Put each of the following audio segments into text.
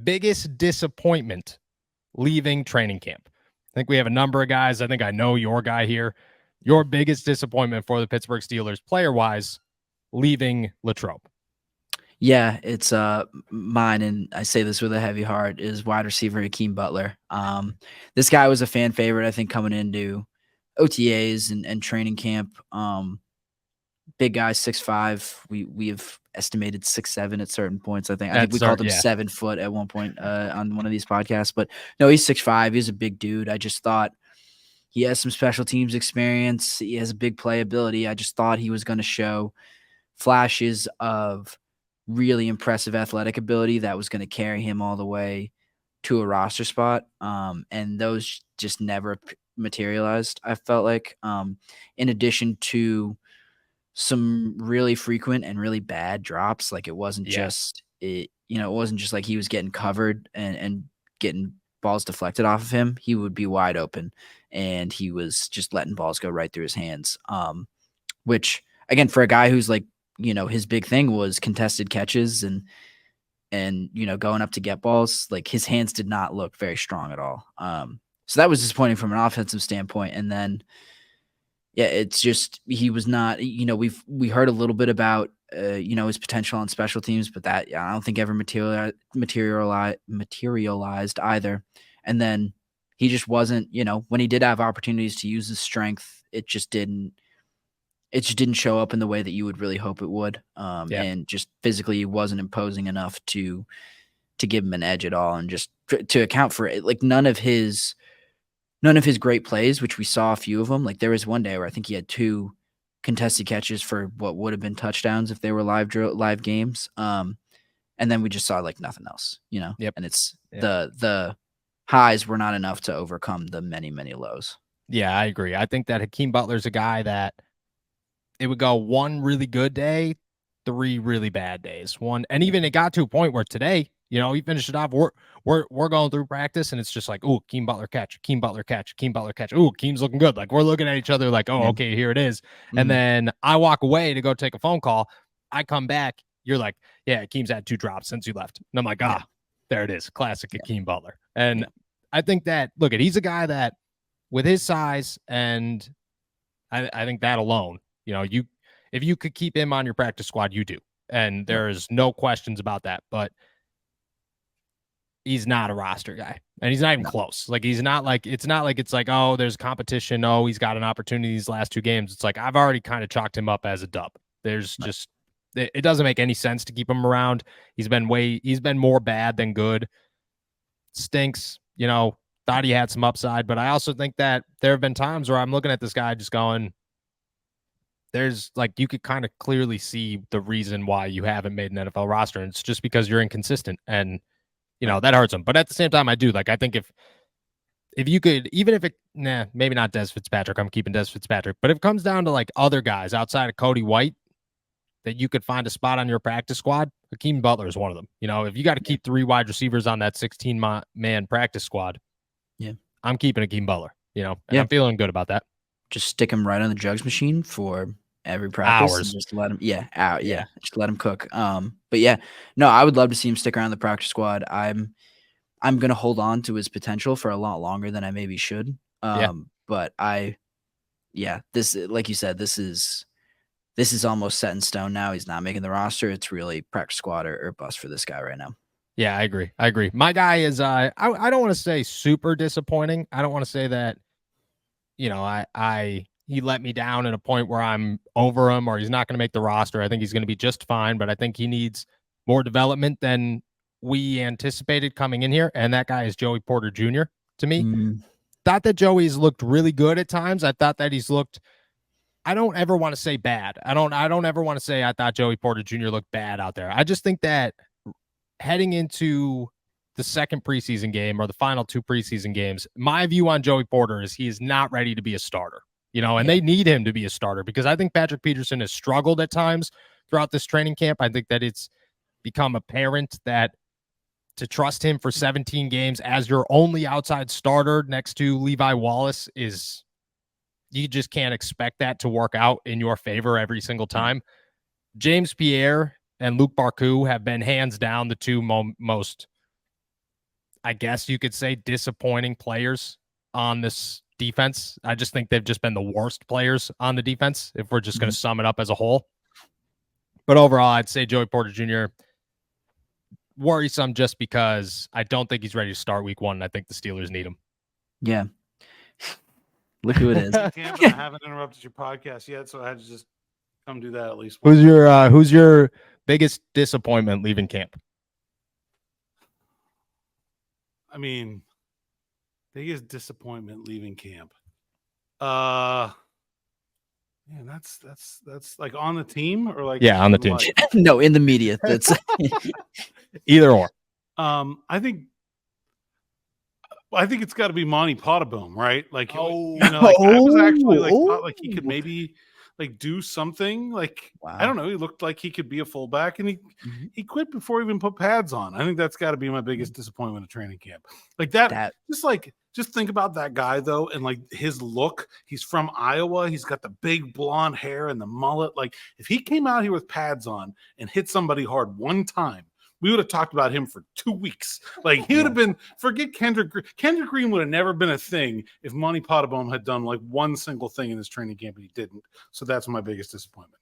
biggest disappointment leaving training camp. I think we have a number of guys. I think I know your guy here. Your biggest disappointment for the Pittsburgh Steelers, player-wise, leaving Latrobe. Yeah, it's mine, and I say this with a heavy heart, is wide receiver Hakeem Butler. This guy was a fan favorite, I think, coming into OTAs and training camp. Big guy, 6'5". We have estimated 6'7" at certain points. I think we called him 7 foot at one point on one of these podcasts. But no, he's 6'5". He's a big dude. I just thought he has some special teams experience. He has a big playability. I just thought he was going to show flashes of really impressive athletic ability that was going to carry him all the way to a roster spot. And those just never materialized, I felt like. In addition to some really frequent and really bad drops. Like it wasn't just it wasn't just like he was getting covered and getting balls deflected off of him. He would be wide open and he was just letting balls go right through his hands. Which again, for a guy who's like, his big thing was contested catches and going up to get balls, like his hands did not look very strong at all. So that was disappointing from an offensive standpoint. And then yeah, it's just he was not. We heard a little bit about his potential on special teams, but that I don't think ever materialized either. And then he just wasn't. When he did have opportunities to use his strength, it just didn't show up in the way that you would really hope it would. And just physically, he wasn't imposing enough to give him an edge at all, and just to account for it. Like none of his great plays, which we saw a few of them. Like there was one day where I think he had 2 contested catches for what would have been touchdowns if they were live games. And then we just saw like nothing else, and it's the highs were not enough to overcome the many, many lows. Yeah, I agree. I think that Hakeem Butler's a guy that it would go 1 really good day, 3 really bad days. And even it got to a point where today, he finished it off. We're going through practice, and it's just like, oh, Hakeem Butler catch, Hakeem Butler catch, Hakeem Butler catch. Oh, Hakeem's looking good. Like we're looking at each other like, oh, okay, here it is. Mm-hmm. And then I walk away to go take a phone call. I come back. You're like, yeah, Hakeem's had 2 drops since you left. And I'm like, there it is. Classic Hakeem Butler. And I think that, he's a guy that with his size, and I think that alone, if you could keep him on your practice squad, you do. And there's no questions about that. But he's not a roster guy, and he's not even close. Like he's not like, it's not like it's like, oh, there's competition. Oh, he's got an opportunity these last 2 games. It's like, I've already kind of chalked him up as a dub. There's just, it doesn't make any sense to keep him around. He's been more bad than good. Stinks, thought he had some upside, but I also think that there have been times where I'm looking at this guy just going, there's like, you could kind of clearly see the reason why you haven't made an NFL roster. And it's just because you're inconsistent, and that hurts him. But at the same time, I do. Like, I think if you could, even if it, maybe not Des Fitzpatrick, I'm keeping Des Fitzpatrick, but if it comes down to like other guys outside of Cody White that you could find a spot on your practice squad, Hakeem Butler is one of them. If you got to keep 3 wide receivers on that 16-man practice squad, I'm keeping Hakeem Butler, and I'm feeling good about that. Just stick him right on the jugs machine for every practice. Hours. And just let him, just let him cook. But yeah, no, I would love to see him stick around the practice squad. I'm going to hold on to his potential for a lot longer than I maybe should. But this, like you said, this is almost set in stone now. He's not making the roster. It's really practice squad or bust for this guy right now. Yeah, I agree. My guy is, I don't want to say super disappointing. I don't want to say that, he let me down at a point where I'm over him or he's not going to make the roster. I think he's going to be just fine, but I think he needs more development than we anticipated coming in here. And that guy is Joey Porter Jr. to me. Thought that Joey's looked really good at times. I thought that he's looked, I don't ever want to say bad. I don't ever want to say I thought Joey Porter Jr. looked bad out there. I just think that heading into the second preseason game or the final 2 preseason games, my view on Joey Porter is he is not ready to be a starter, and they need him to be a starter because I think Patrick Peterson has struggled at times throughout this training camp. I think that it's become apparent that to trust him for 17 games as your only outside starter next to Levi Wallace is, you just can't expect that to work out in your favor every single time. James Pierre and Luke Barku have been hands down the 2 most I guess you could say, disappointing players on this defense. I just think they've just been the worst players on the defense, if we're just going to sum it up as a whole. But overall, I'd say Joey Porter Jr. worrisome just because I don't think he's ready to start week 1, and I think the Steelers need him. Yeah. Look who it is. I haven't interrupted your podcast yet, so I had to just come do that at least. Who's your biggest disappointment leaving camp? I mean, biggest disappointment leaving camp. Man, that's like on the team or like on the team. No, in the media. That's either or. I think it's got to be Monty Potaboom, right? Like, I was actually thought like he could maybe like do something. Like, wow. I don't know. He looked like he could be a fullback, and he quit before he even put pads on. I think that's got to be my biggest disappointment at training camp. Like that. Just think about that guy though, and like his look. He's from Iowa. He's got the big blonde hair and the mullet. Like, if he came out here with pads on and hit somebody hard one time, we would have talked about him for 2 weeks. Like, he would have been, forget Kendrick. Kendrick Green would have never been a thing if Monty Potaboom had done like one single thing in his training camp, and he didn't. So that's my biggest disappointment.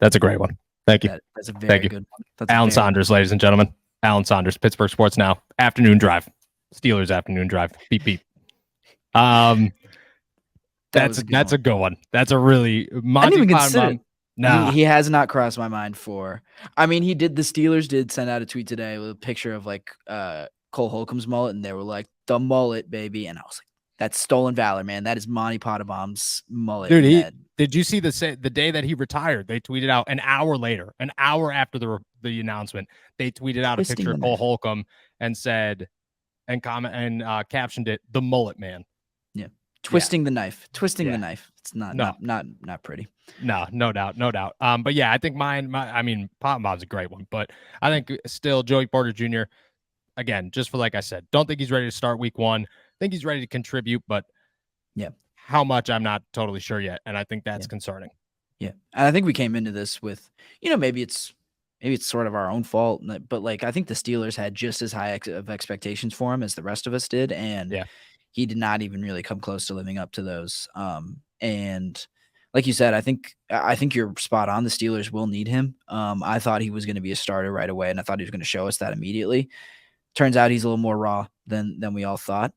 That's a great one. Thank you. That's a very good one. Alan Saunders, ladies and gentlemen. Alan Saunders, Pittsburgh Sports Now. Afternoon drive. Steelers afternoon drive. Beep, beep. That's a good one. That's a really Monty. I didn't even consider it. No, he has not crossed my mind for. I mean, the Steelers did send out a tweet today with a picture of like Cole Holcomb's mullet, and they were like, the mullet, baby. And I was like, that's stolen valor, man. That is Monty Potaboom's mullet. Dude, did you see the day that he retired? They tweeted out an hour later, an hour after the announcement, they tweeted out a picture of Cole Holcomb and said, and captioned it, the mullet man. Yeah. Twisting the knife. The knife. It's not pretty. No doubt. But yeah, I think Potaboom's a great one, but I think still Joey Porter Jr., again, just for, like I said, don't think he's ready to start week 1. I think he's ready to contribute, but how much I'm not totally sure yet. And I think that's concerning. Yeah. And I think we came into this with, maybe it's sort of our own fault, but like, I think the Steelers had just as high of expectations for him as the rest of us did. And he did not even really come close to living up to those. And like you said, I think you're spot on. The Steelers will need him. I thought he was going to be a starter right away, and I thought he was going to show us that immediately. Turns out he's a little more raw than we all thought.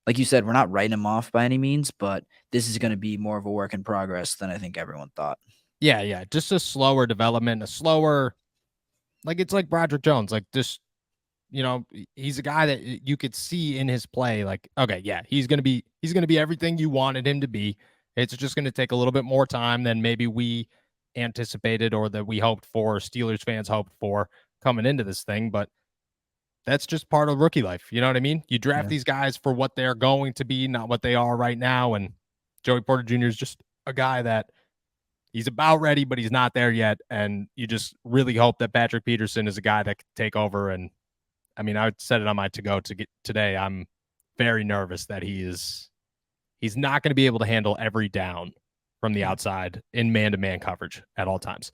Like you said, we're not writing him off by any means, but this is going to be more of a work in progress than I think everyone thought. Yeah. Just a slower development, like it's like Broderick Jones, like just, he's a guy that you could see in his play. Like, okay, yeah, he's going to be everything you wanted him to be. It's just going to take a little bit more time than maybe we anticipated or that we hoped for, Steelers fans hoped for coming into this thing. But that's just part of rookie life. You know what I mean? You draft these guys for what they're going to be, not what they are right now. And Joey Porter Jr. is just a guy that he's about ready, but he's not there yet. And you just really hope that Patrick Peterson is a guy that can take over. And I mean, I said it on my to-go today. I'm very nervous that he's not going to be able to handle every down from the outside in man-to-man coverage at all times.